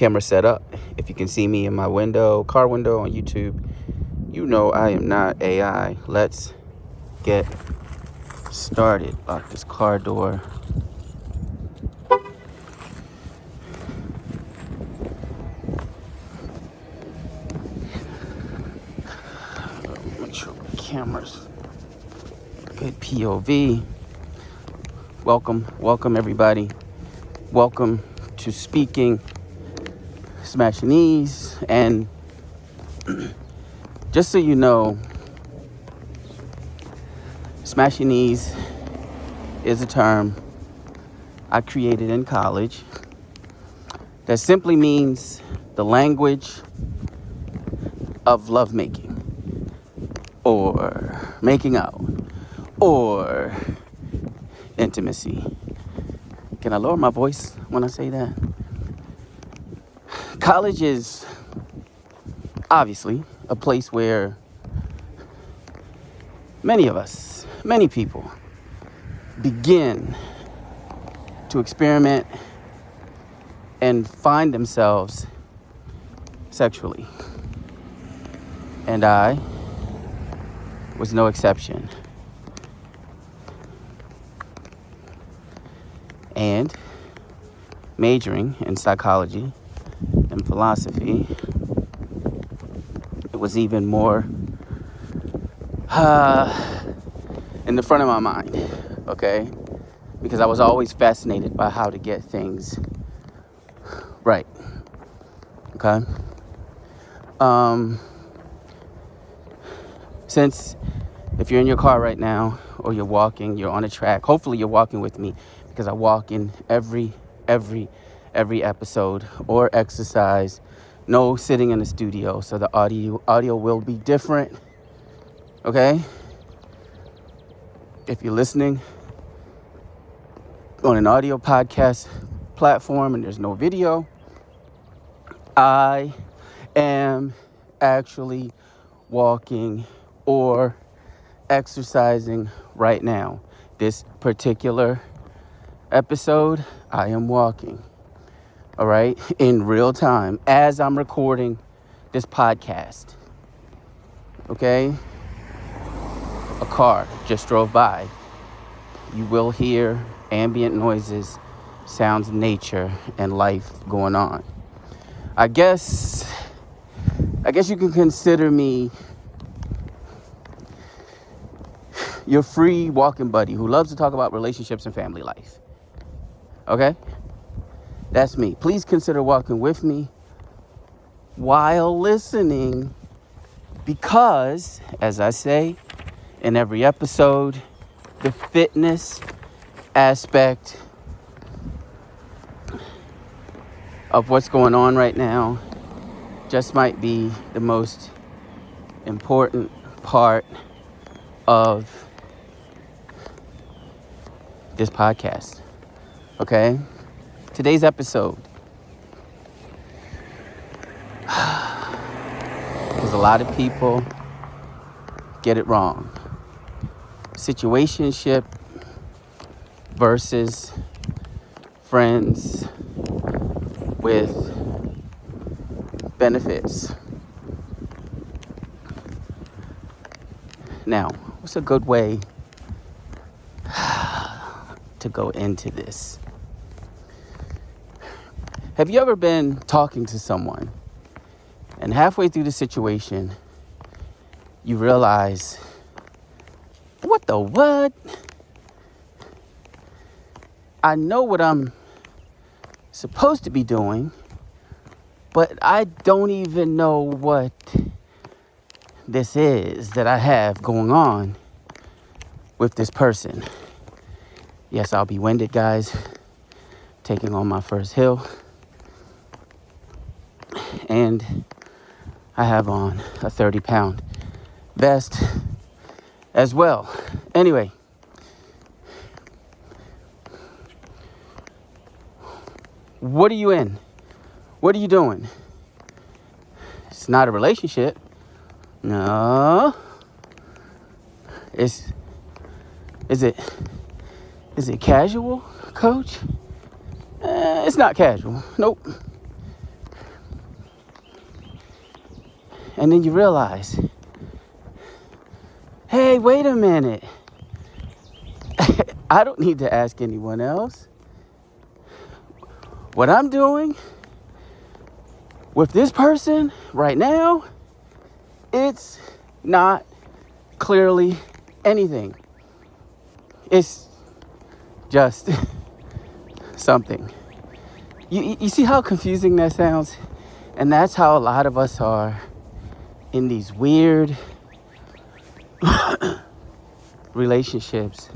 camera set up. If you can see me in my window, car window on YouTube, you know I am not AI. Let's get started. Lock this car door. Make sure the camera's good POV. Welcome everybody. Welcome to Speaking Smashinese. And just so you know, Smashinese is a term I created in college that simply means the language of lovemaking or making out or intimacy. Can I lower my voice when I say that? College is obviously a place where many people begin to experiment and find themselves sexually. And I was no exception. And majoring in psychology and philosophy, it was even more in the front of my mind, okay? Because I was always fascinated by how to get things right, okay? Since if you're in your car right now or you're walking, you're on a track, hopefully you're walking with me, because I walk in every episode or exercise. No sitting in the studio, so the audio will be different, okay? If you're listening on an audio podcast platform and there's no video, I am actually walking or exercising right now. This particular episode, I am walking, all right, in real time as I'm recording this podcast, okay? A car just drove by. You will hear ambient noises, sounds of nature, and life going on. I guess you can consider me your free walking buddy who loves to talk about relationships and family life. Okay? That's me. Please consider walking with me while listening, because, as I say in every episode, the fitness aspect of what's going on right now just might be the most important part of this podcast. Okay? Today's episode, because a lot of people get it wrong. Situationship versus friends with benefits. Now, what's a good way to go into this? Have you ever been talking to someone and halfway through the situation, you realize, what? I know what I'm supposed to be doing, but I don't even know what this is that I have going on with this person. Yes, I'll be winded, guys, taking on my first hill. And I have on a 30-pound vest as well. Anyway, what are you in? What are you doing? It's not a relationship. No. Is it casual, coach? It's not casual. Nope. And then you realize, hey, wait a minute. I don't need to ask anyone else. What I'm doing with this person right now, it's not clearly anything. It's just something. You see how confusing that sounds? And that's how a lot of us are in these weird relationships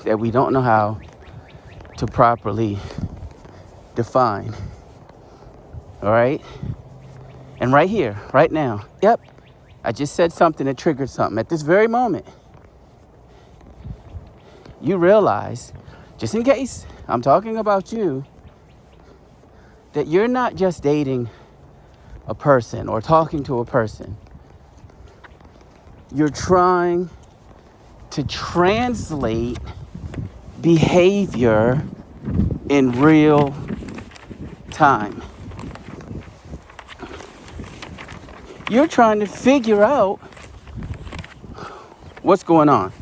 that we don't know how to properly define. All right? And right here, right now, yep, I just said something that triggered something. At this very moment, you realize, just in case I'm talking about you, that you're not just dating a person or talking to a person. You're trying to translate behavior in real time. You're trying to figure out what's going on.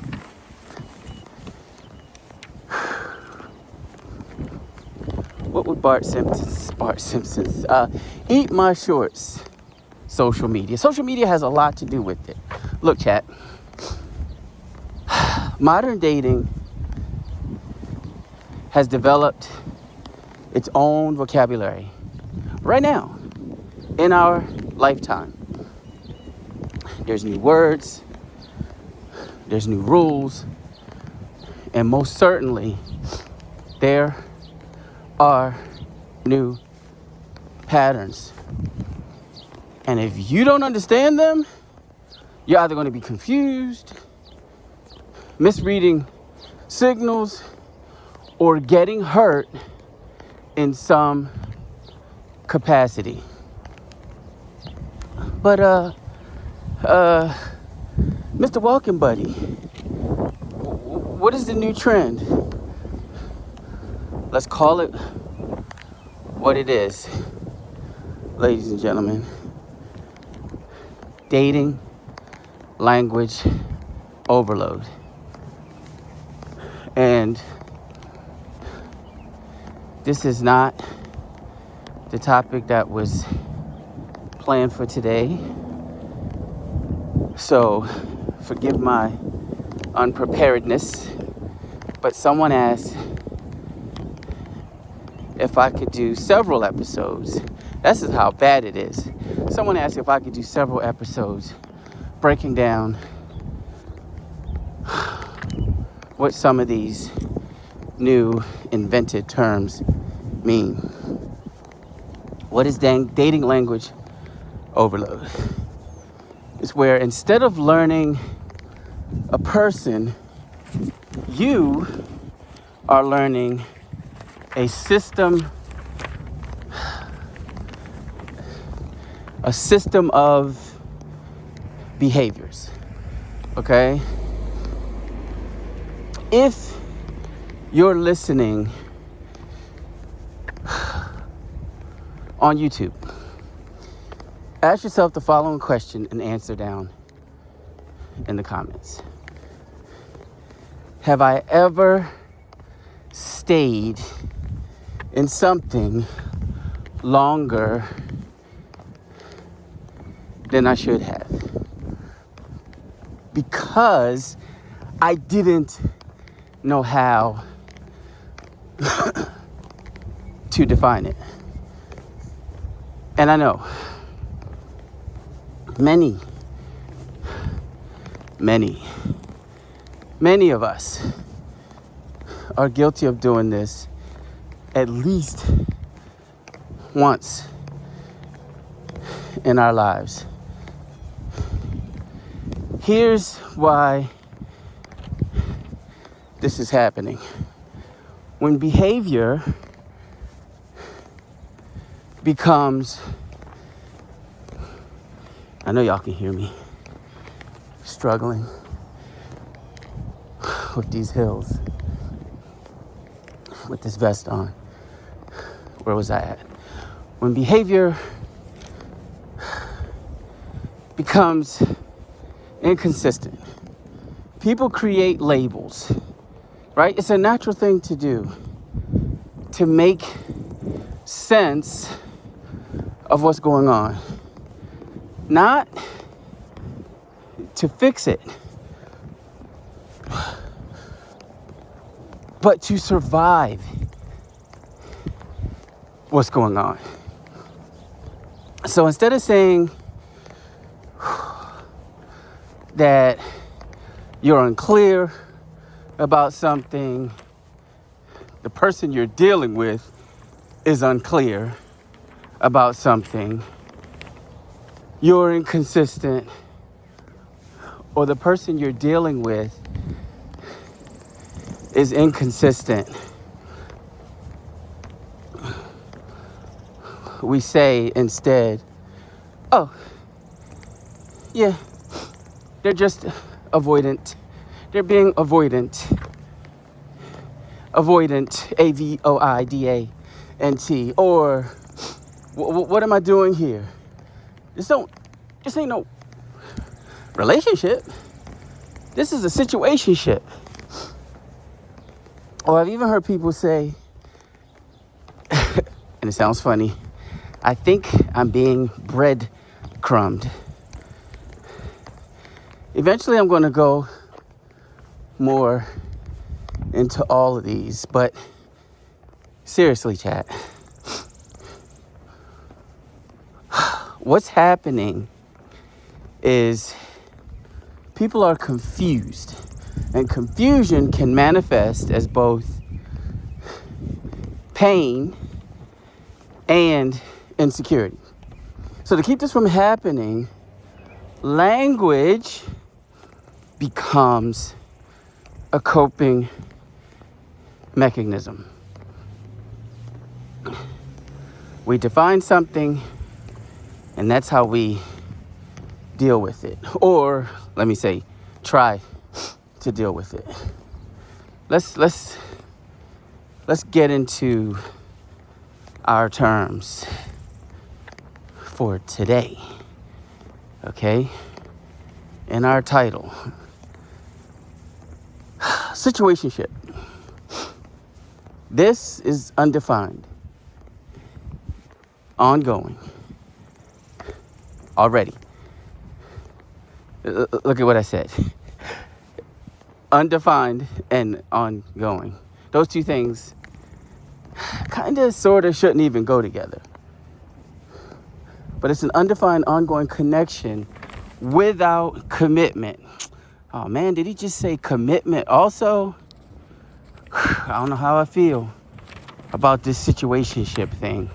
What would Bart Simpson's eat my shorts? Social media. Social media has a lot to do with it. Look, chat. Modern dating has developed its own vocabulary right now in our lifetime. There's new words, there's new rules, and most certainly there are new patterns. And if you don't understand them, you're either going to be confused, misreading signals, or getting hurt in some capacity. But Mr. Walking Buddy, what is the new trend? Let's call it what it is, ladies and gentlemen. Dating language overload. And this is not the topic that was planned for today. So forgive my unpreparedness, but someone asked if I could do several episodes. This is how bad it is. Someone asked if I could do several episodes breaking down what some of these new invented terms mean. What is dating language overload? It's where instead of learning a person, you are learning a system of behaviors, okay? If you're listening on YouTube, ask yourself the following question and answer down in the comments. Have I ever stayed in something longer than I should have? Because I didn't know how to define it. And I know many of us are guilty of doing this at least once in our lives. Here's why this is happening. When behavior becomes, I know y'all can hear me struggling with these hills, with this vest on. Where was I at? When behavior becomes inconsistent. People create labels, right? It's a natural thing to do to make sense of what's going on, not to fix it, but to survive what's going on. So instead of saying that you're unclear about something, the person you're dealing with is unclear about something, you're inconsistent, or the person you're dealing with is inconsistent, we say instead, oh, yeah, they're just avoidant. They're being avoidant. Avoidant, A-V-O-I-D-A-N-T. Or, what am I doing here? This ain't no relationship. This is a situationship. Or I've even heard people say, and it sounds funny, I think I'm being breadcrumbed. Eventually I'm going to go more into all of these, but seriously, chat, what's happening is people are confused, and confusion can manifest as both pain and insecurity. So to keep this from happening, language becomes a coping mechanism. We define something, and that's how we deal with it. Or, let me say, try to deal with it. Let's get into our terms for today. Okay? In our title, Situationship. This is undefined, ongoing, already. Look at what I said. Undefined and ongoing. Those two things kind of, sort of shouldn't even go together. But it's an undefined, ongoing connection without commitment. Oh man, did he just say commitment also? I don't know how I feel about this situationship thing.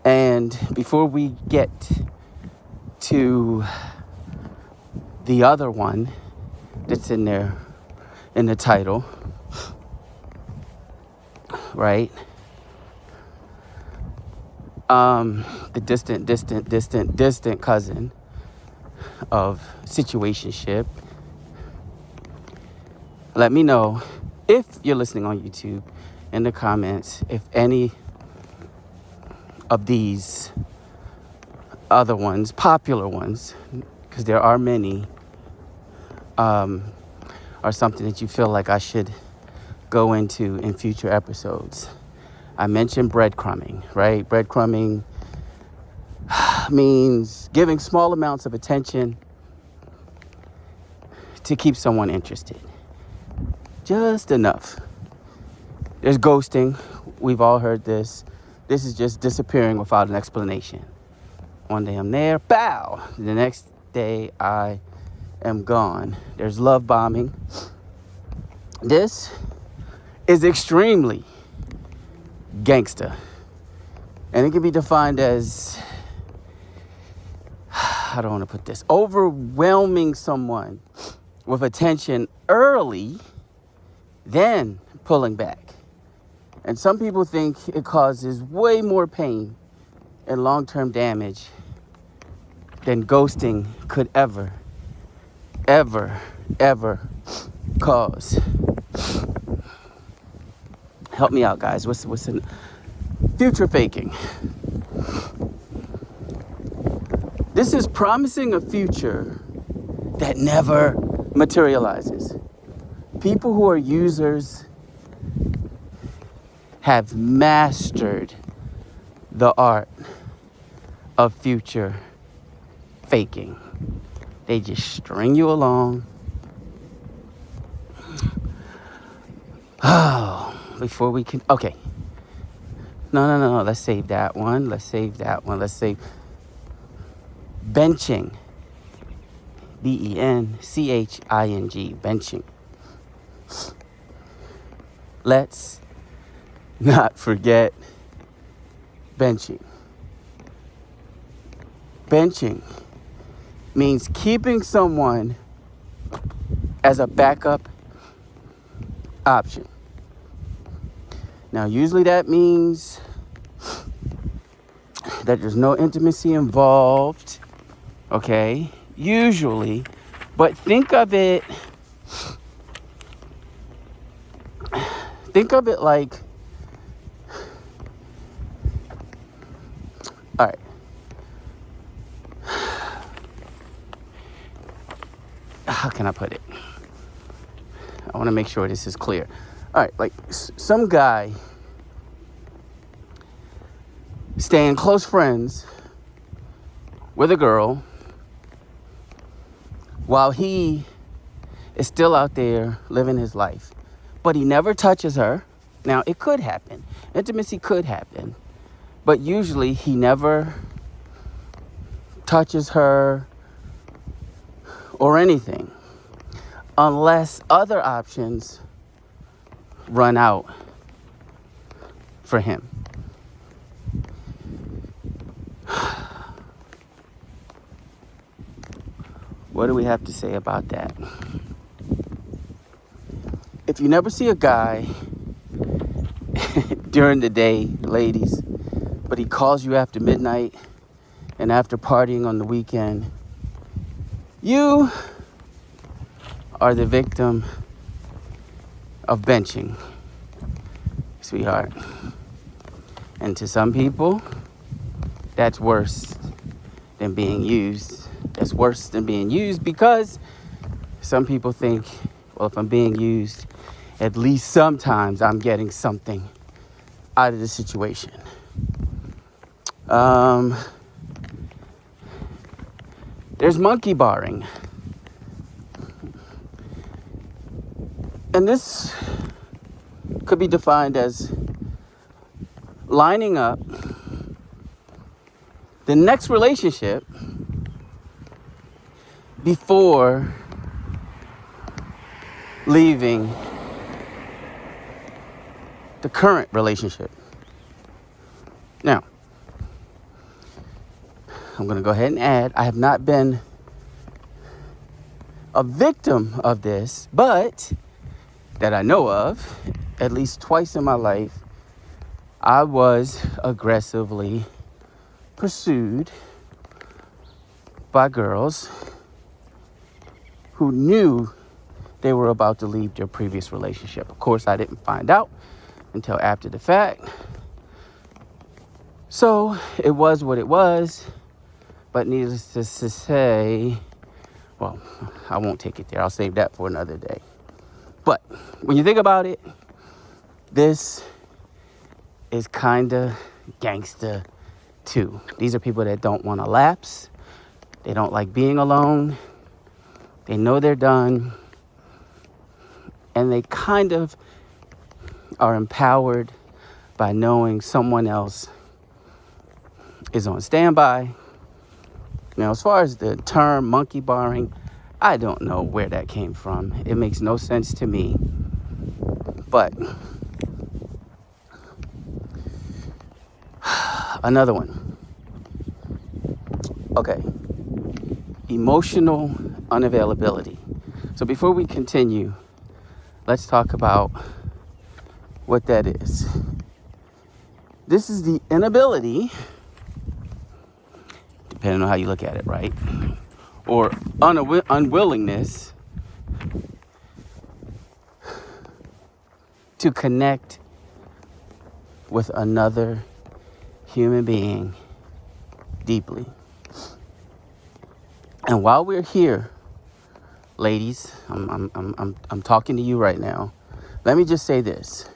And before we get to the other one that's in there in the title, right? The distant cousin of situationship. Let me know if you're listening on YouTube in the comments if any of these other ones, popular ones, because there are many, are something that you feel like I should go into in future episodes. I mentioned breadcrumbing, right? Breadcrumbing means giving small amounts of attention to keep someone interested. Just enough. There's ghosting. We've all heard this. This is just disappearing without an explanation. One day I'm there, bow. The next day I am gone. There's love bombing. This is extremely gangster. And it can be defined as, how do I want to put this? Overwhelming someone with attention early, then pulling back. And some people think it causes way more pain and long-term damage than ghosting could ever cause. Help me out, guys. What's Future faking. This is promising a future that never materializes. People who are users have mastered the art of future faking. They just string you along. Oh, before we can, okay. No. Let's save that one. Let's save benching. BENCHING. Benching. Let's not forget benching. Benching means keeping someone as a backup option. Now, usually that means that there's no intimacy involved, okay? Usually, but think of it like, all right. How can I put it? I want to make sure this is clear. All right, like some guy staying close friends with a girl while he is still out there living his life, but he never touches her. Now, it could happen. Intimacy could happen, but usually he never touches her or anything unless other options run out for him. What do we have to say about that? If you never see a guy during the day, ladies, but he calls you after midnight and after partying on the weekend, you are the victim of benching, sweetheart. And to some people, that's worse than being used. That's worse than being used because some people think, well, if I'm being used, at least sometimes I'm getting something out of the situation. There's monkey barring. And this could be defined as lining up the next relationship before leaving the current relationship. Now, I'm going to go ahead and add, I have not been a victim of this, but that I know of, at least twice in my life, I was aggressively pursued by girls who knew they were about to leave their previous relationship. Of course, I didn't find out until after the fact. So it was what it was, but needless to say, well, I won't take it there. I'll save that for another day. But when you think about it, this is kind of gangsta too. These are people that don't want to lapse. They don't like being alone. They know they're done. And they kind of are empowered by knowing someone else is on standby. Now, as far as the term monkey barring, I don't know where that came from. It makes no sense to me. But another one. Okay. Emotional unavailability. So before we continue, let's talk about what that is. This is the inability, depending on how you look at it, right? Or unwillingness to connect with another human being deeply. And while we're here, ladies, I'm talking to you right now. Let me just say this.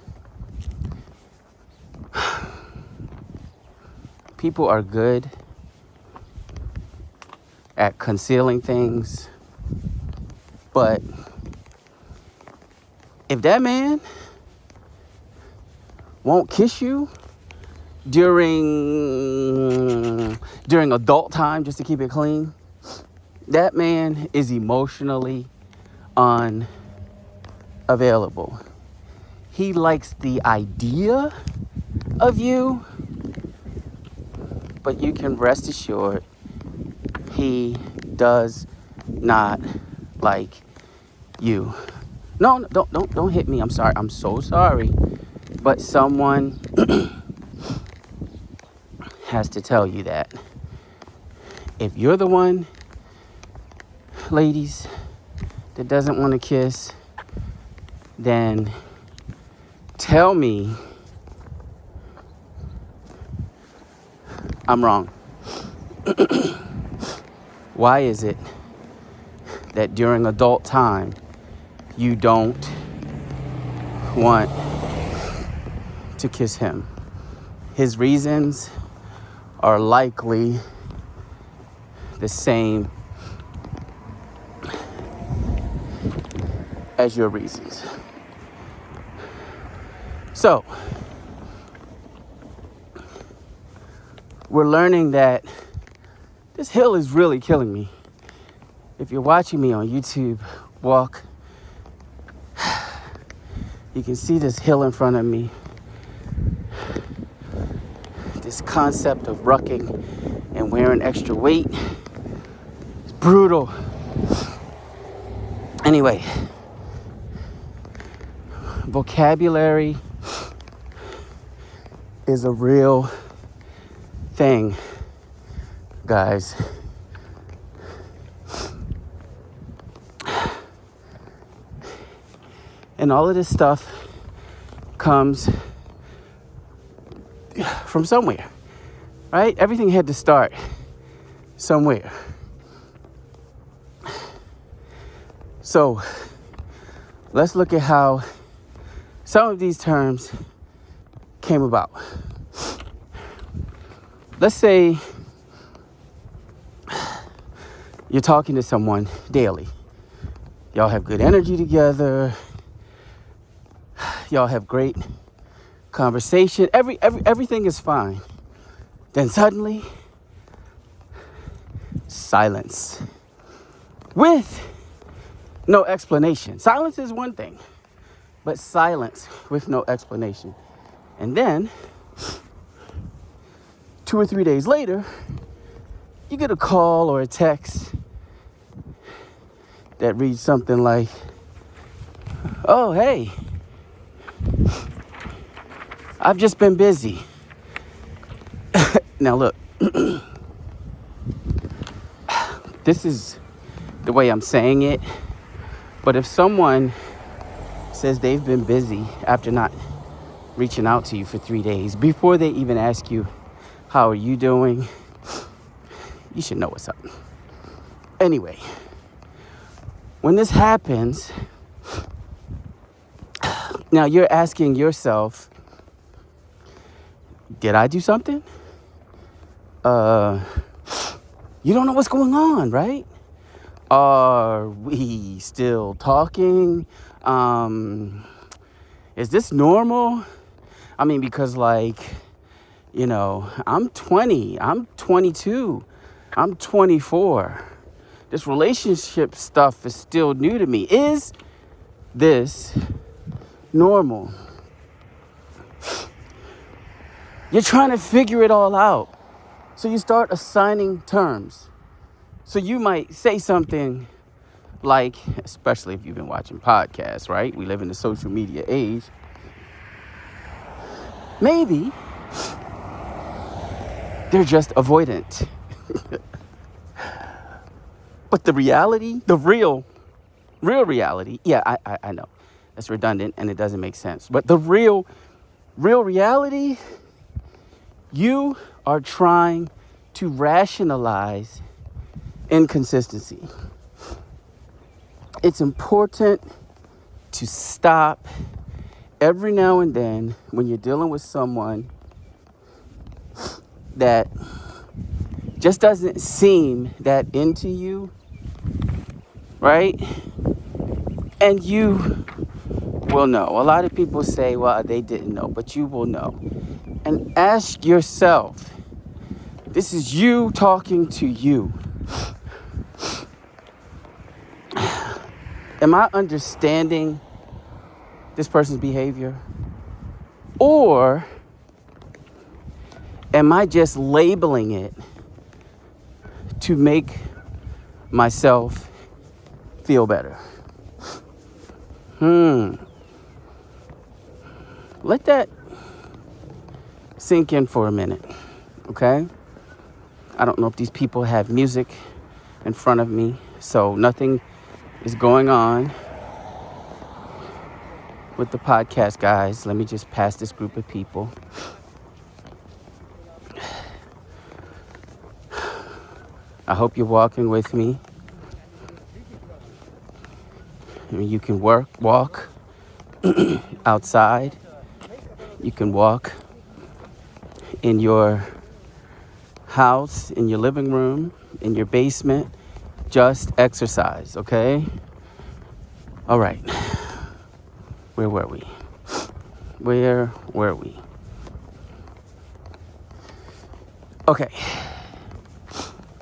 People are good at concealing things, but if that man won't kiss you during adult time, just to keep it clean, that man is emotionally unavailable. He likes the idea of you, but you can rest assured he does not like you. No, don't hit me. I'm sorry. I'm so sorry. But someone has to tell you that. If you're the one, ladies, that doesn't want to kiss, then tell me I'm wrong. Why is it that during adult time you don't want to kiss him? His reasons are likely the same as your reasons. So, we're learning that this hill is really killing me. If you're watching me on YouTube walk, you can see this hill in front of me. This concept of rucking and wearing extra weight is brutal. Anyway, vocabulary is a real thing, guys. And all of this stuff comes from somewhere, right? Everything had to start somewhere. So let's look at how some of these terms came about. Let's say you're talking to someone daily. Y'all have good energy together. Y'all have great conversation. Everything is fine. Then suddenly, silence with no explanation. Silence is one thing, but silence with no explanation. And then 2 or 3 days later, you get a call or a text that reads something like, "Oh, hey, I've just been busy." Now look, this is the way I'm saying it, but if someone says they've been busy after not reaching out to you for 3 days, before they even ask you, "How are you doing?" you should know what's up. Anyway, when this happens, now you're asking yourself, did I do something? You don't know what's going on, right? Are we still talking? Is this normal? I mean, because I'm 20, I'm 22, I'm 24. This relationship stuff is still new to me. Is this normal? You're trying to figure it all out. So you start assigning terms. So you might say something like, especially if you've been watching podcasts, right? We live in the social media age. Maybe they're just avoidant. But the reality, the real reality, yeah, I know. That's redundant and it doesn't make sense. But the real reality, you are trying to rationalize inconsistency. It's important to stop every now and then when you're dealing with someone that just doesn't seem that into you, right? And you will know. A lot of people say, well, they didn't know, but you will know. And ask yourself, this is you talking to you. Am I understanding this person's behavior? Or am I just labeling it to make myself feel better? Let that sink in for a minute, okay? I don't know if these people have music in front of me, so nothing is going on with the podcast, guys. Let me just pass this group of people. I hope you're walking with me. You can walk outside. You can walk in your house, in your living room, in your basement. Just exercise, okay? All right. Where were we? Okay.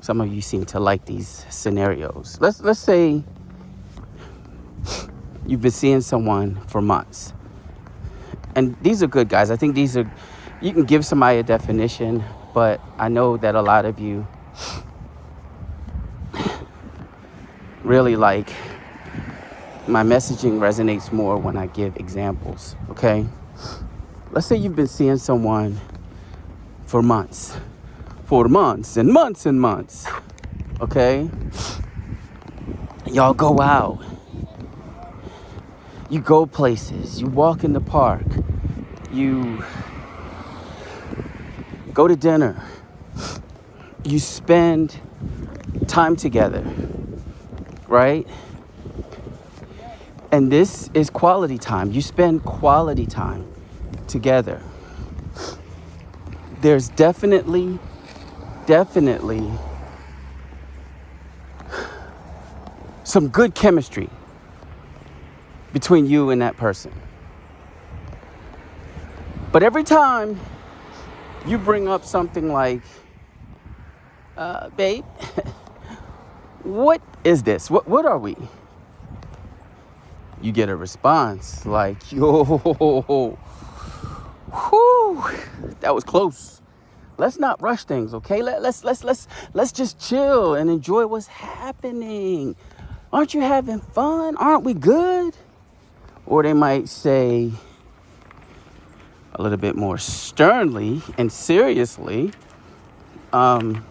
Some of you seem to like these scenarios. Let's say you've been seeing someone for months. And these are good, guys. I think these are, you can give somebody a definition, but I know that a lot of you really like my messaging resonates more when I give examples, okay? Let's say you've been seeing someone for months and months and months, okay? Y'all go out. You go places. You walk in the park. You go to dinner. You spend time together, right? And this is quality time. You spend quality time together. There's definitely some good chemistry between you and that person. But every time you bring up something like, babe, what is this? What are we? You get a response like, yo, whew, that was close. Let's not rush things, okay? Let's just chill and enjoy what's happening. Aren't you having fun? Aren't we good? Or they might say a little bit more sternly and seriously, I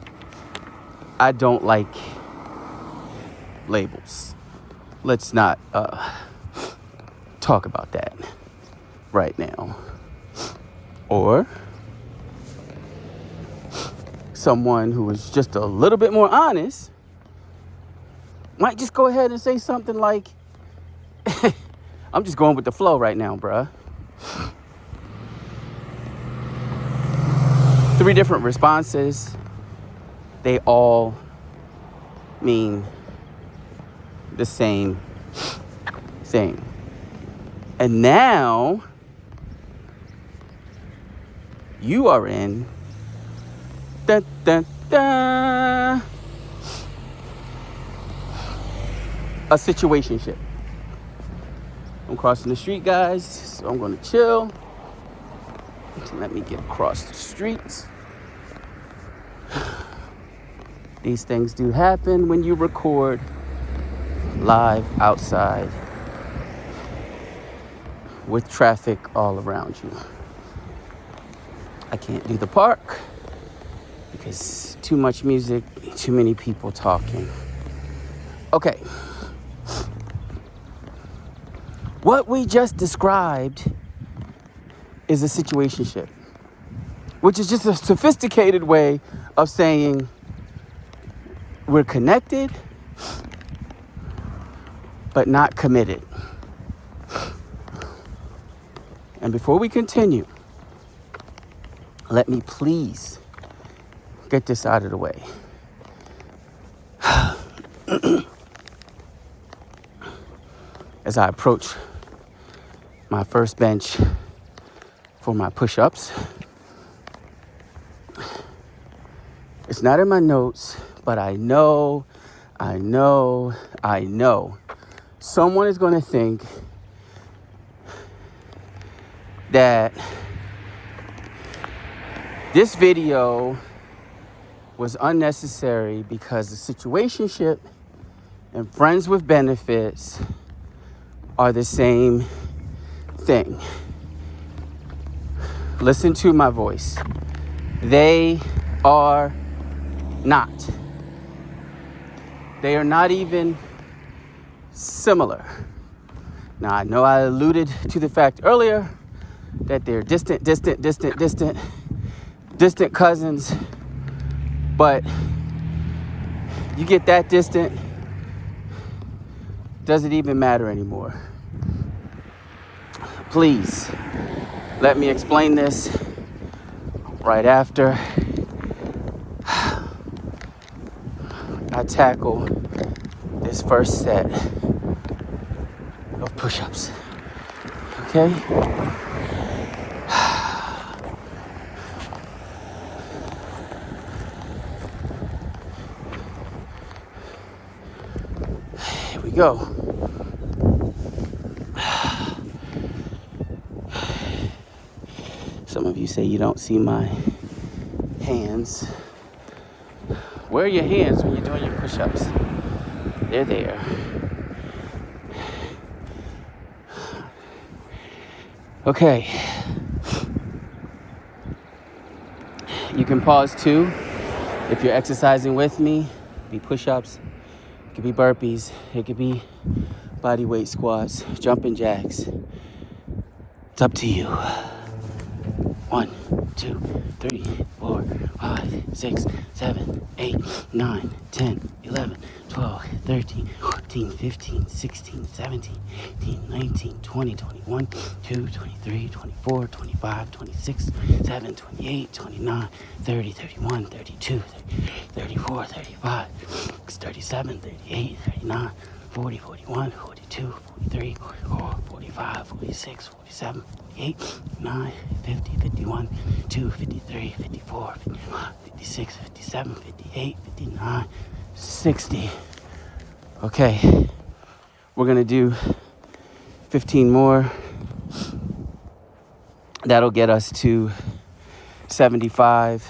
don't like labels. Let's not talk about that right now. Or someone who is just a little bit more honest might just go ahead and say something like, I'm just going with the flow right now, bruh. 3 different responses. They all mean the same thing. And now you are in a situationship. I'm crossing the street, guys, so I'm going to chill. Let me get across the street. These things do happen when you record live outside with traffic all around you. I can't do the park because too much music, too many people talking. Okay. What we just described is a situationship. which is just a sophisticated way of saying we're connected, but not committed. And before we continue, let me please get this out of the way. As I approach my first bench for my push-ups, it's not in my notes, but I know someone is going to think that this video was unnecessary because the situationship and friends with benefits are the same thing. Listen to my voice. They are not. They are not even similar. Now, I know I alluded to the fact earlier that they're distant cousins, but you get that distant, does it even matter anymore? Please, let me explain this right after I tackle this first set of push-ups. Okay? Here we go. Some of you say you don't see my hands. Where are your hands when you're doing your push-ups? They're there. Okay. You can pause too if you're exercising with me. It could be push-ups, it could be burpees, it could be body weight squats, jumping jacks. It's up to you. 1, 2, 3, 4, 5, 6, 7, 8, 9, 10, 11, 12, 13, 14, 15, 16, 17, 18, 19, 20, 21, 22, 23, 24, 25, 26, 27, 28, 29, 30, 31, 32, 34, 35, 37, 38, 39, 40, 41, 42, 43, 44, 45, 46, 47, 48, 49, 50, 51, 52, 53, 54, 55, 56, 57, 58, 59, 60. Okay, we're gonna do 15 more. That'll get us to 75.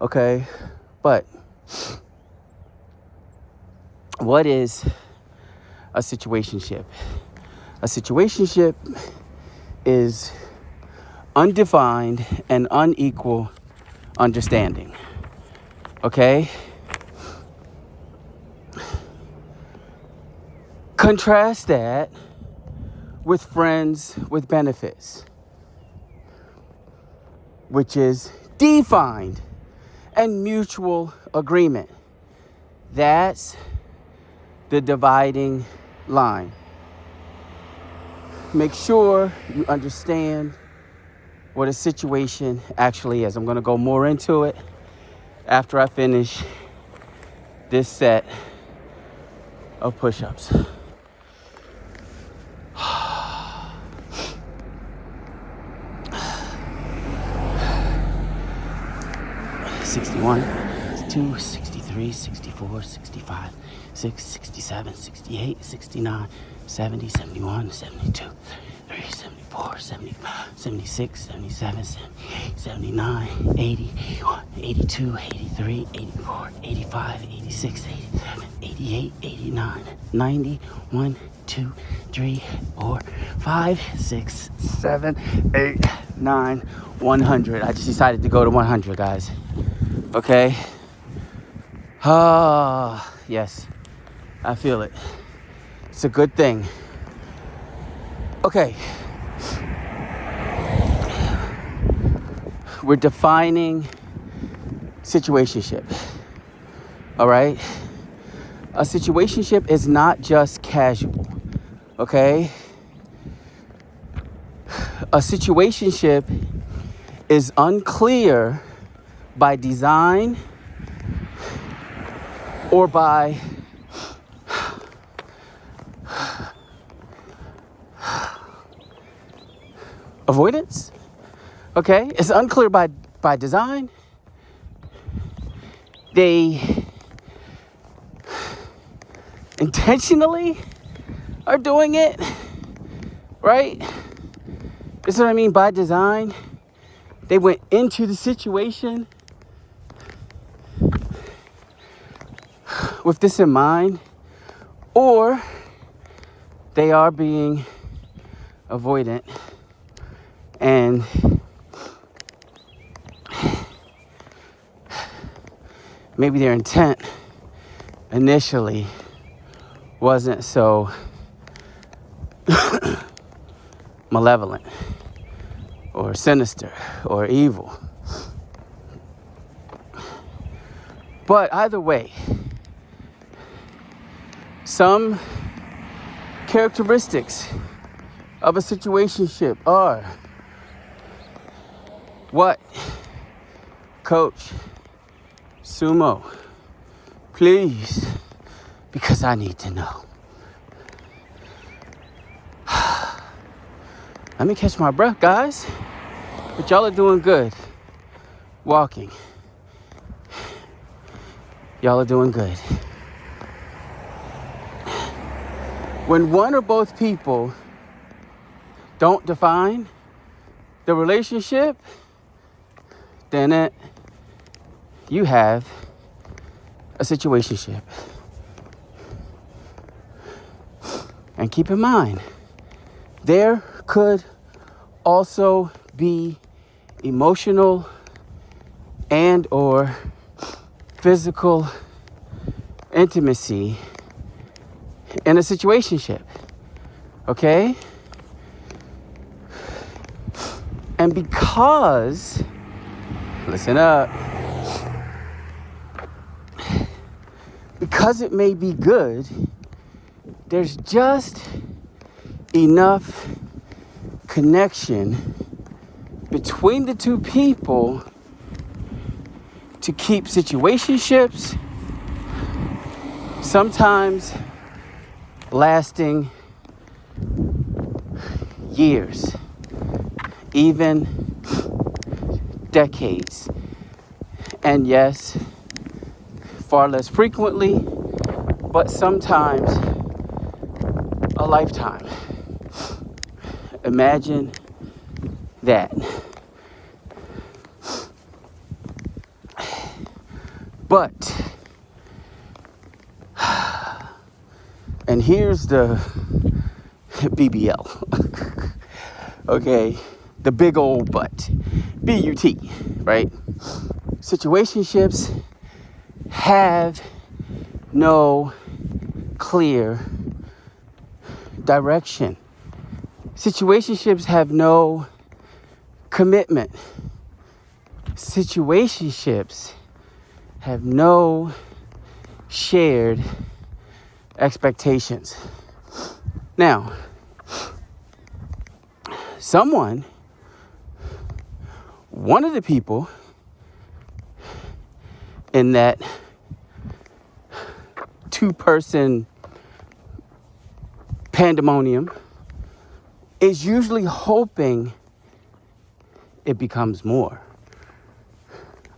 Okay, but what is a situationship? A situationship is undefined and unequal understanding. Okay? Contrast that with friends with benefits, which is defined and mutual agreement. That's the dividing line. Make sure you understand what a situation actually is. I'm going to go more into it after I finish this set of push-ups. 61, 62, 63, 64, 65, 6, 67, 68, 69, 70, 71, 72, 73, 74, 75, 76, 77, 78, 79, 80, 81, 82, 83, 84, 85, 86, 87, 88, 89, 90, 1, 2, 3, 4, 5, 6, 7, 8, 9, 100. I just decided to go to 100, guys. Okay? Ah, yes. I feel it. It's a good thing. Okay. we're defining situationship. All right? A situationship is not just casual. Okay? A situationship is unclear by design or by avoidance. Okay? It's unclear by design. They intentionally are doing it, right? This is what I mean by design. They went into the situation with this in mind, or they are being avoidant and maybe their intent initially wasn't so malevolent or sinister or evil. But either way, some characteristics of a situationship are what Coach Sumo, please, because I need to know. Let me catch my breath, guys. But y'all are doing good. Walking. Y'all are doing good. When one or both people don't define the relationship, then you have a situationship. And keep in mind, there could also be emotional and or physical intimacy in a situationship. Okay? And because, listen up, because it may be good, there's just enough connection between the two people to keep situationships sometimes lasting years, even decades. And yes, far less frequently, but sometimes a lifetime. Imagine that. But, and here's the BBL, okay, the big old but, B-U-T, right? Situationships have no clear direction. Situationships have no commitment. Situationships have no shared expectations. Now, one of the people in that two-person pandemonium is usually hoping it becomes more.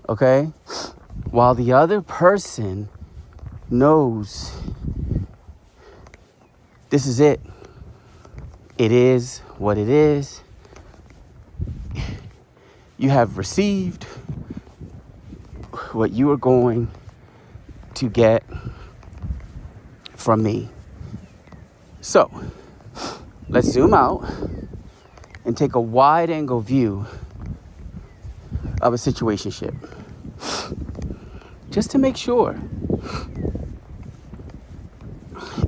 Okay? While the other person knows this is it. It is what it is. You have received what you are going to get from me. So, let's zoom out and take a wide angle view of a situationship. Just to make sure.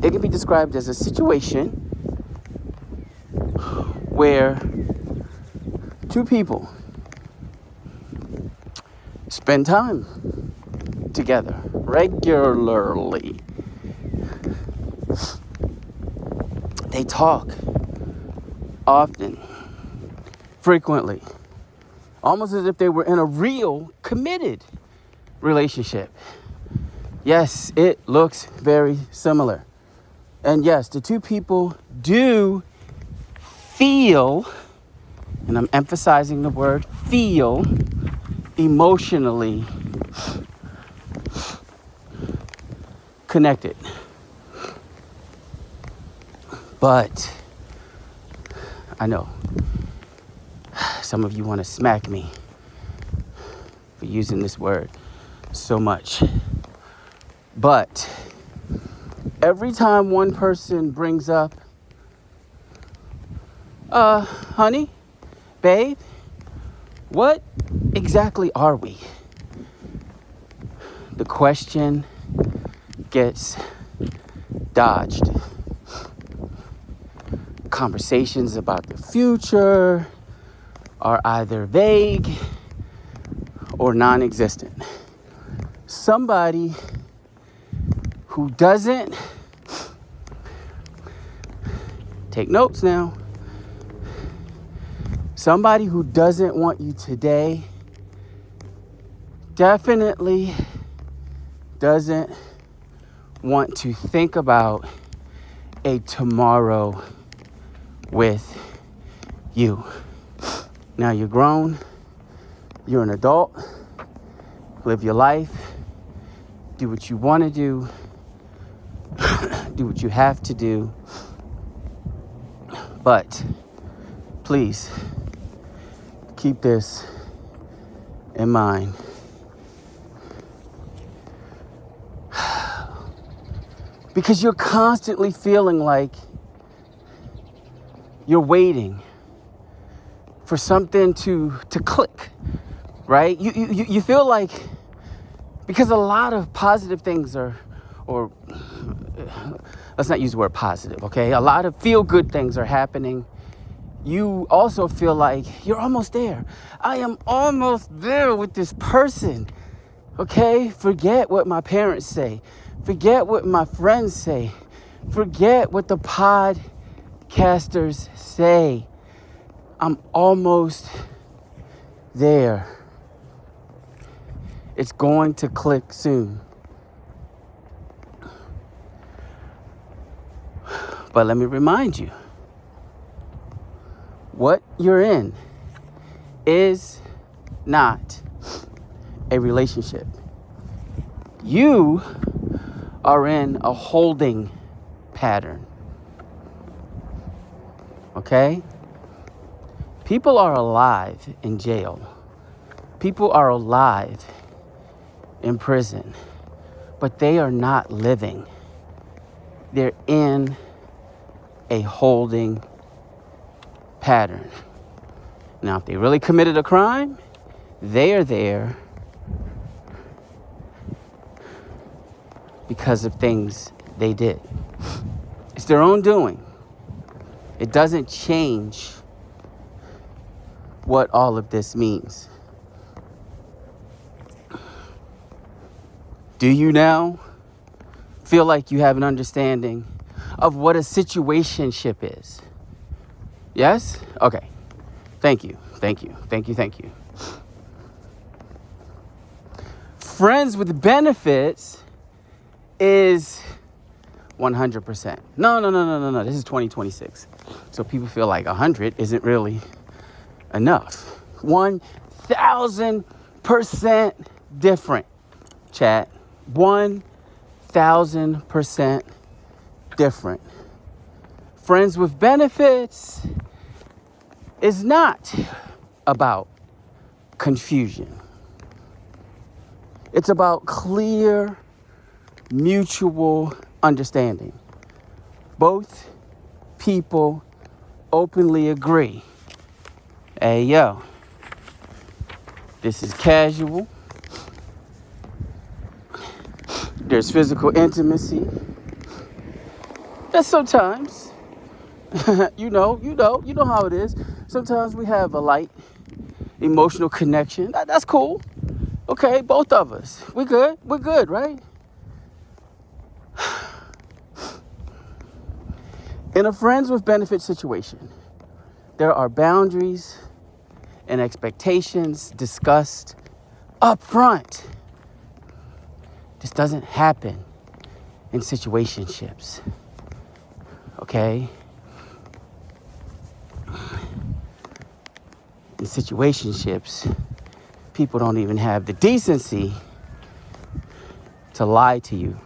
It can be described as a situation where two people spend time together regularly. They talk often, frequently, almost as if they were in a real committed relationship. Yes, it looks very similar. And yes, the two people do feel, and I'm emphasizing the word feel, emotionally connected. But I know some of you want to smack me for using this word so much. But every time one person brings up, honey, babe, what exactly are we? The question gets dodged. Conversations about the future are either vague or non-existent. Somebody who doesn't take notes now. Somebody who doesn't want you today definitely doesn't want to think about a tomorrow with you. Now you're grown, you're an adult, live your life, do what you want to do, do what you have to do, but please keep this in mind. Because you're constantly feeling like you're waiting for something to click, right? You feel like, because a lot of positive things or let's not use the word positive, okay? A lot of feel-good things are happening. You also feel like you're almost there. I am almost there with this person, okay? Forget what my parents say. Forget what my friends say. Forget what the podcasters say. I'm almost there. It's going to click soon. But let me remind you, what you're in is not a relationship. You are in a holding pattern. Okay? People are alive in jail. People are alive in prison, but they are not living. They're in a holding pattern. Now, if they really committed a crime, they are there because of things they did. It's their own doing. It doesn't change what all of this means. Do you now feel like you have an understanding of what a situationship is? Yes? Okay. Thank you. Friends with benefits is 100%. No. This is 2026. So people feel like 100 isn't really enough. 1,000% different, chat. 1,000% different. Friends with benefits is not about confusion. It's about clear, mutual understanding. Both people openly agree. Hey, yo, this is casual. There's physical intimacy. That's sometimes, you know how it is. Sometimes we have a light emotional connection. That's cool. Okay, both of us. We're good, right? In a friends with benefit situation, there are boundaries and expectations discussed up front. This doesn't happen in situationships, okay? In situationships, people don't even have the decency to lie to you,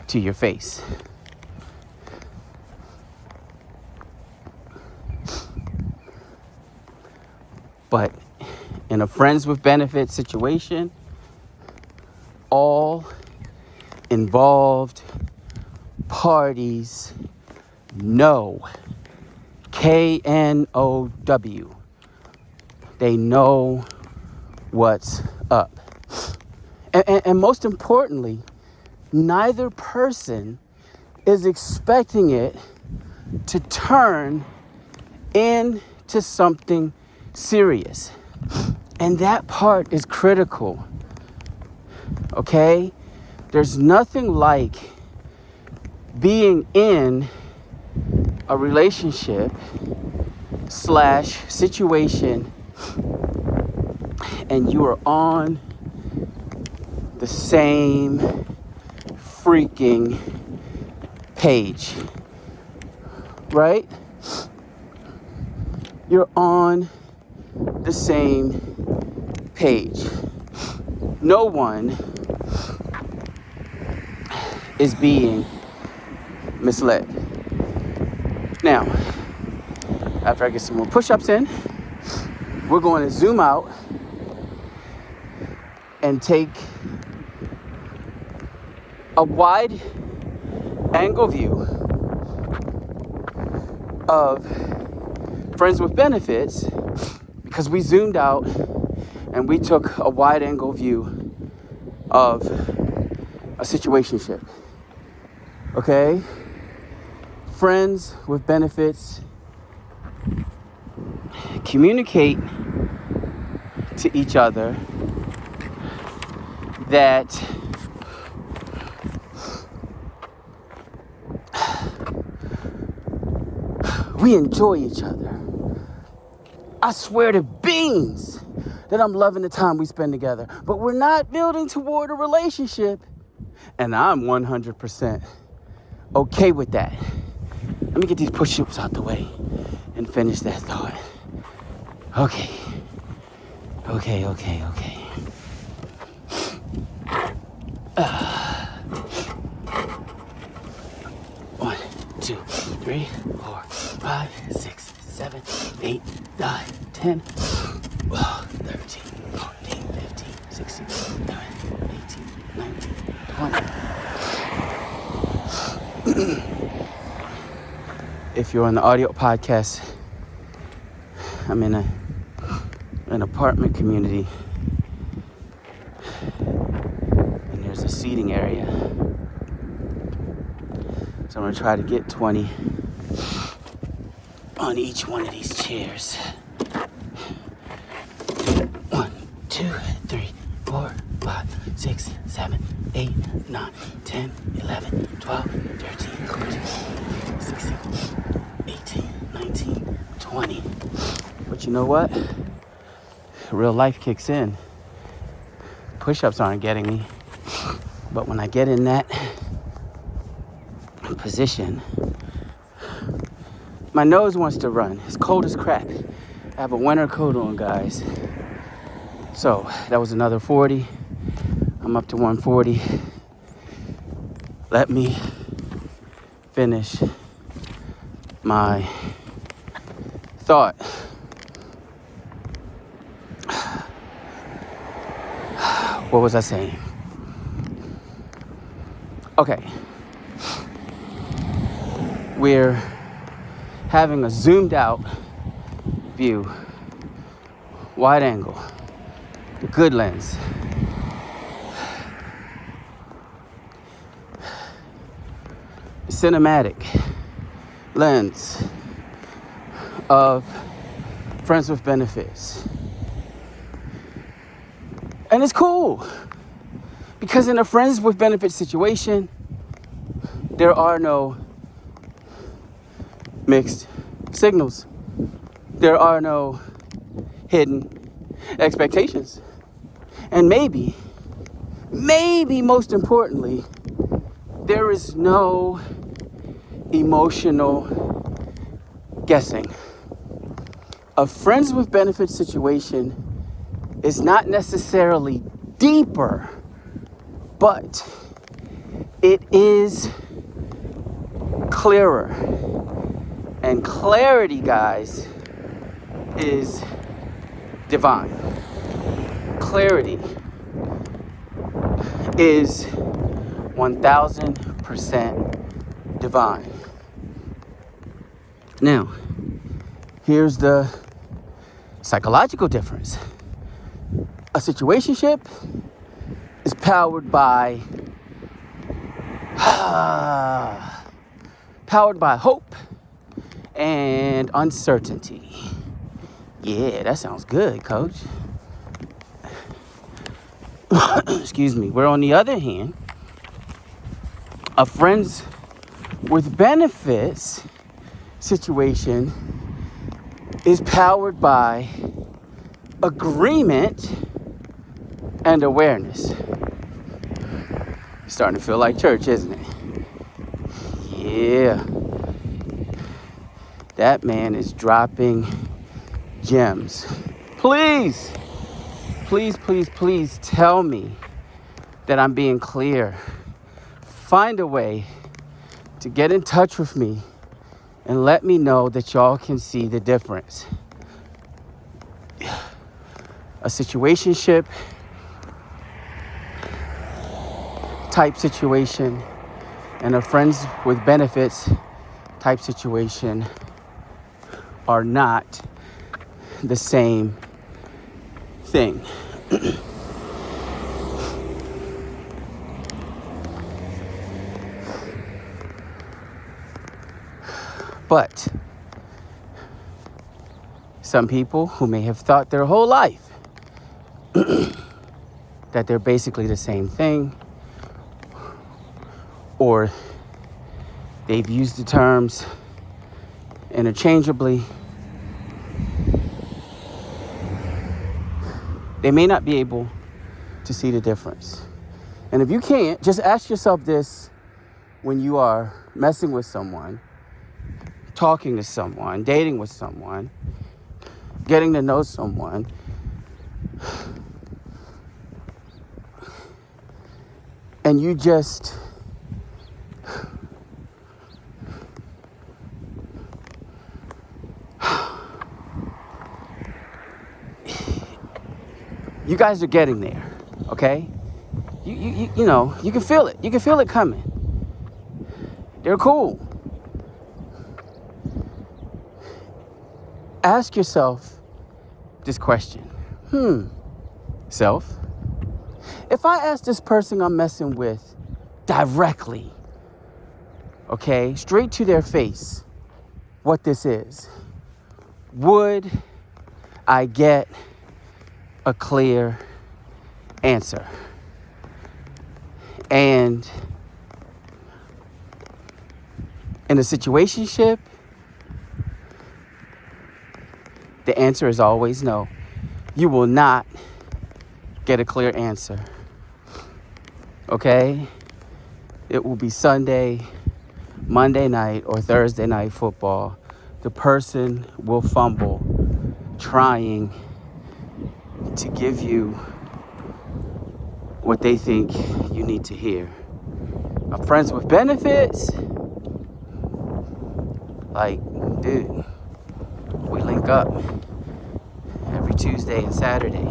to your face. But in a friends with benefits situation, all involved parties know, KNOW, they know what's up. And most importantly, neither person is expecting it to turn into something serious. And that part is critical. Okay? There's nothing like being in a relationship / situation and you are on the same freaking page, right? You're on the same page. No one is being misled. Now, after I get some more push-ups in, we're going to zoom out and take a wide angle view of friends with benefits, because we zoomed out and we took a wide angle view of a situationship. Okay? Friends with benefits communicate to each other that we enjoy each other. I swear to beans that I'm loving the time we spend together, but we're not building toward a relationship. And I'm 100% okay with that. Let me get these push-ups out the way and finish that thought. Okay. 1, 2, 3, 4, 5, 6, 7, 8, 9, 10, 13, 14, 15, 16, 17, 18, 19, 20. If you're on the audio podcast, I'm in an apartment community, and there's a seating area. So I'm gonna try to get 20 on each one of these chairs. 1, 2, 3, 4, 5, 6, 7, 8, 9, 10, 11, 12, 13, 14, 16, 18, 19, 20. But you know what? Real life kicks in. Push-ups aren't getting me. But when I get in that position, my nose wants to run. It's cold as crap. I have a winter coat on, guys. So that was another 40. I'm up to 140. Let me finish my thought. What was I saying? Okay. We're having a zoomed out view, wide angle, good lens. Cinematic lens of friends with benefits. And it's cool. Because in a friends with benefits situation, there are no mixed signals. There are no hidden expectations. And maybe most importantly, there is no emotional guessing. A friends with benefits situation is not necessarily deeper, but it is clearer. And clarity, guys, is divine. Clarity is 1000% divine. Now, here's the psychological difference. A situationship is powered by hope and uncertainty. Yeah, that sounds good, coach. Excuse me. Where on the other hand, a friends with benefits situation is powered by agreement and awareness. It's starting to feel like church, isn't it? Yeah. That man is dropping gems. Please tell me that I'm being clear. Find a way to get in touch with me and let me know that y'all can see the difference. A situationship type situation and a friends with benefits type situation are not the same thing. But some people who may have thought their whole life that they're basically the same thing, or they've used the terms interchangeably, they may not be able to see the difference. And if you can't, just ask yourself this when you are messing with someone, talking to someone, dating with someone, getting to know someone. And you just you guys are getting there, okay? You know, you can feel it. You can feel it coming. They're cool. Ask yourself this question. Self, if I ask this person I'm messing with directly, okay, straight to their face, what this is, would I get a clear answer? And in a situationship, the answer is always no. You will not get a clear answer. Okay? It will be Sunday, Monday night, or Thursday night football. The person will fumble trying to give you what they think you need to hear. My friends with benefits, like, dude, we link up every Tuesday and Saturday.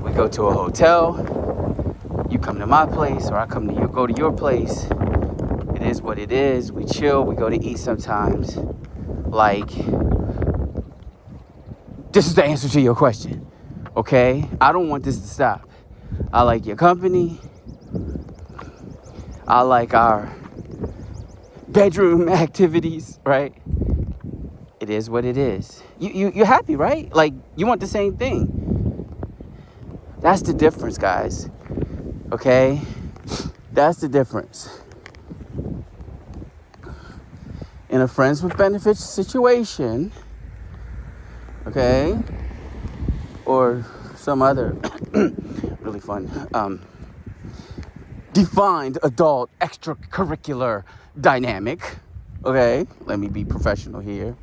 We go to a hotel. You come to my place, or I come to you, go to your place. It is what it is. We chill. We go to eat sometimes. Like, this is the answer to your question. Okay? I don't want this to stop. I like your company. I like our bedroom activities, right? It is what it is. You're happy, right? Like, you want the same thing. That's the difference, guys. Okay? That's the difference. In a friends with benefits situation, okay, or some other really fun defined adult extracurricular dynamic, okay, let me be professional here.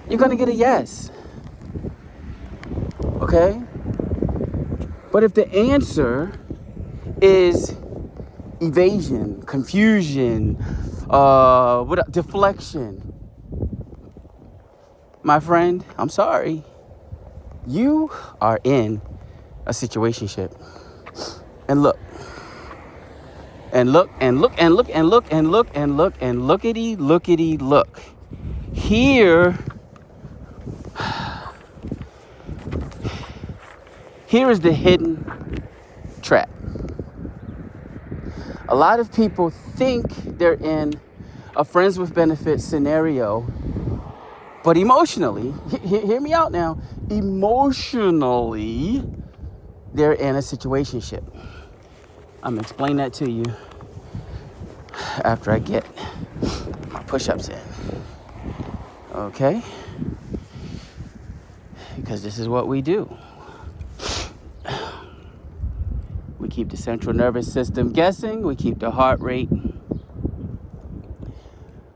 You're gonna get a yes, okay? But if the answer is evasion, confusion, deflection, my friend, I'm sorry. You are in a situationship. And look. And look, and look, and look, and look, and look, and look, and lookity, lookity, look. Here is the hidden trap. A lot of people think they're in a friends with benefits scenario, but emotionally, hear me out now, emotionally, they're in a situationship. I'm going to explain that to you after I get my push-ups in. Okay? Because this is what we do. We keep the central nervous system guessing. We keep the heart rate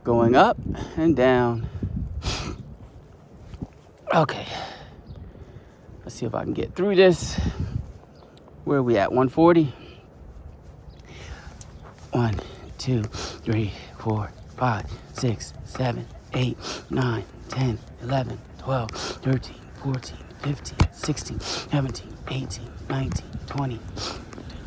going up and down. Okay. Let's see if I can get through this. Where are we at? 140? 1, 2, 3, 4, 5, 6, 7, 8, 9, 10, 11, 12, 13, 14, 15, 16, 17, 18, 19, 20,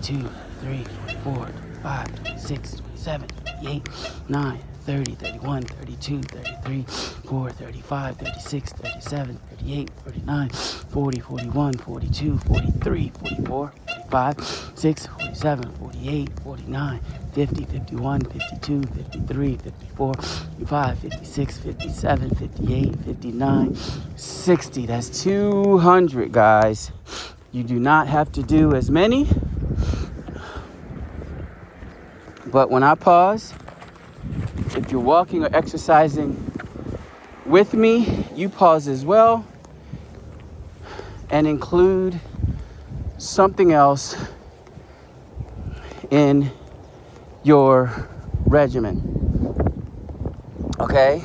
2, 3, 4, 5, 6, 27, 28, 9, 30, 31, 32, 33, 4, 35, 36, 37, 38, 39, 40, 41, 42, 43, 44, 45, 6, 47, 48, 49, 50, 51, 52, 53, 54, 55, 56, 57, 58, 59, 60. That's 200, guys. You do not have to do as many. But when I pause, if you're walking or exercising with me, you pause as well and include something else in your regimen. Okay?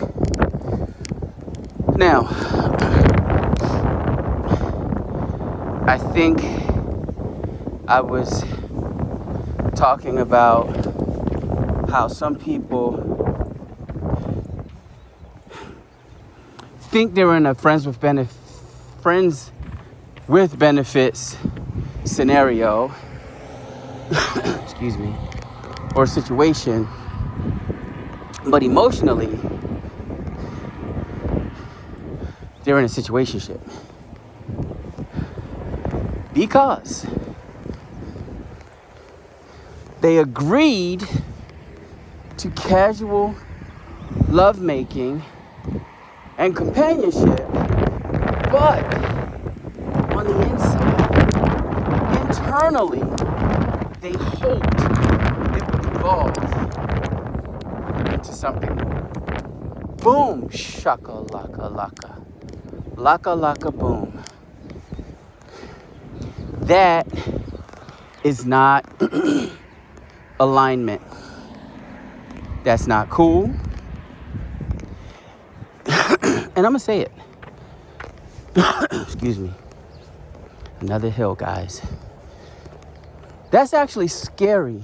Now, I think I was talking about how some people think they're in a friends with benefits scenario, excuse me, or situation, but emotionally they're in a situationship because they agreed to casual lovemaking and companionship, but on the inside, internally, they hoped it would evolve into something new. Boom, shaka laka laka, laka laka boom. That is not alignment. That's not cool. And I'm going to say it. Excuse me. Another hill, guys. That's actually scary.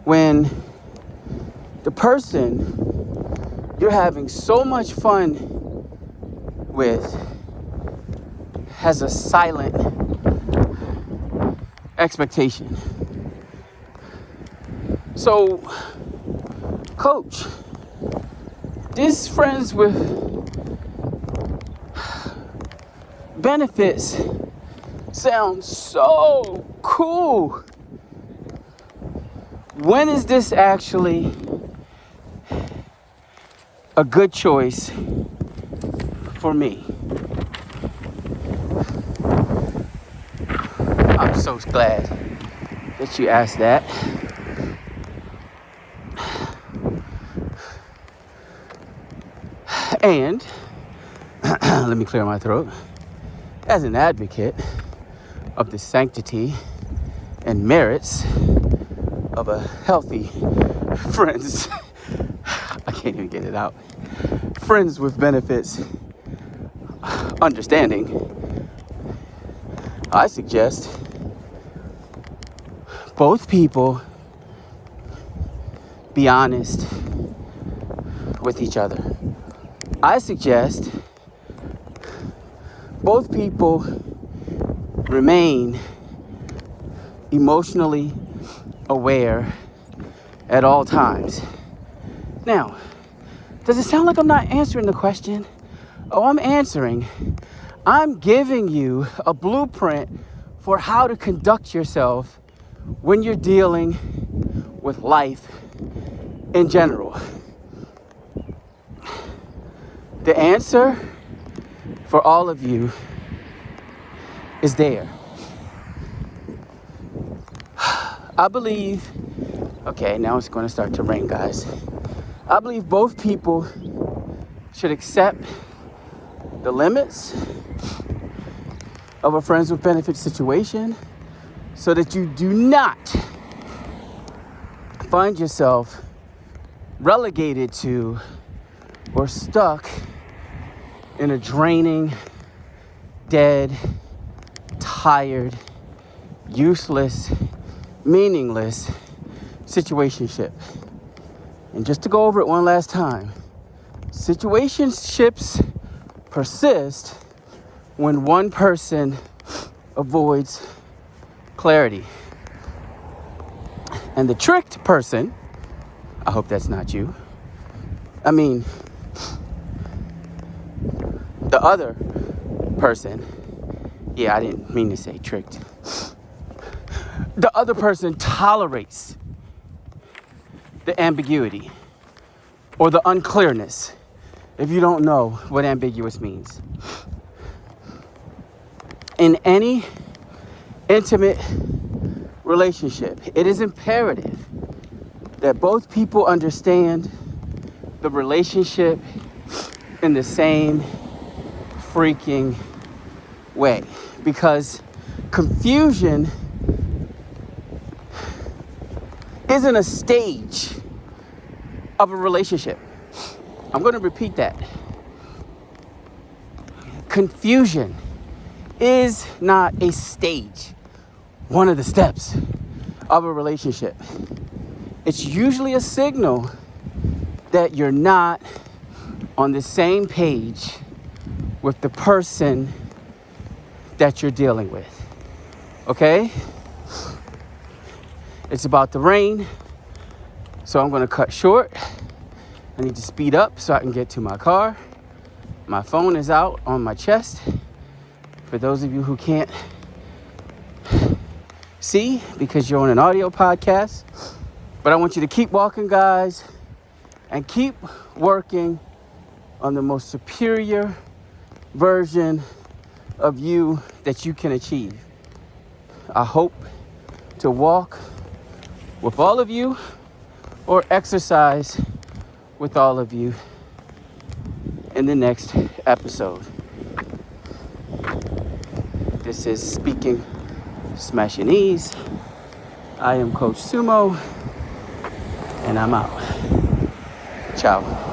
When the person you're having so much fun with has a silent expectation. So, coach, this friends with benefits sounds so cool. When is this actually a good choice for me? I'm so glad that you asked that. And let me clear my throat. As an advocate of the sanctity and merits of a healthy friends, I can't even get it out, friends with benefits understanding, I suggest both people be honest with each other. I suggest both people remain emotionally aware at all times. Now, does it sound like I'm not answering the question? Oh, I'm answering. I'm giving you a blueprint for how to conduct yourself when you're dealing with life in general. The answer for all of you is there. I believe, okay, now it's going to start to rain, guys. I believe both people should accept the limits of a friends with benefits situation so that you do not find yourself relegated to or stuck in a draining, dead, tired, useless, meaningless situationship. And just to go over it one last time, situationships persist when one person avoids clarity. And the tricked person, I hope that's not you, the other person, I didn't mean to say tricked. The other person tolerates the ambiguity or the unclearness, if you don't know what ambiguous means. In any intimate relationship, it is imperative that both people understand the relationship in the same freaking way, because confusion isn't a stage of a relationship. I'm going to repeat that. Confusion is not a stage, one of the steps of a relationship. It's usually a signal that you're not on the same page with the person that you're dealing with. Okay? It's about to rain, so I'm going to cut short. I need to speed up so I can get to my car. My phone is out on my chest. For those of you who can't see because you're on an audio podcast, but I want you to keep walking, guys, and keep working on the most superior version of you that you can achieve. I hope to walk with all of you or exercise with all of you in the next episode. This is Speaking Smashinese. I am Coach Sumo, and I'm out. Ciao.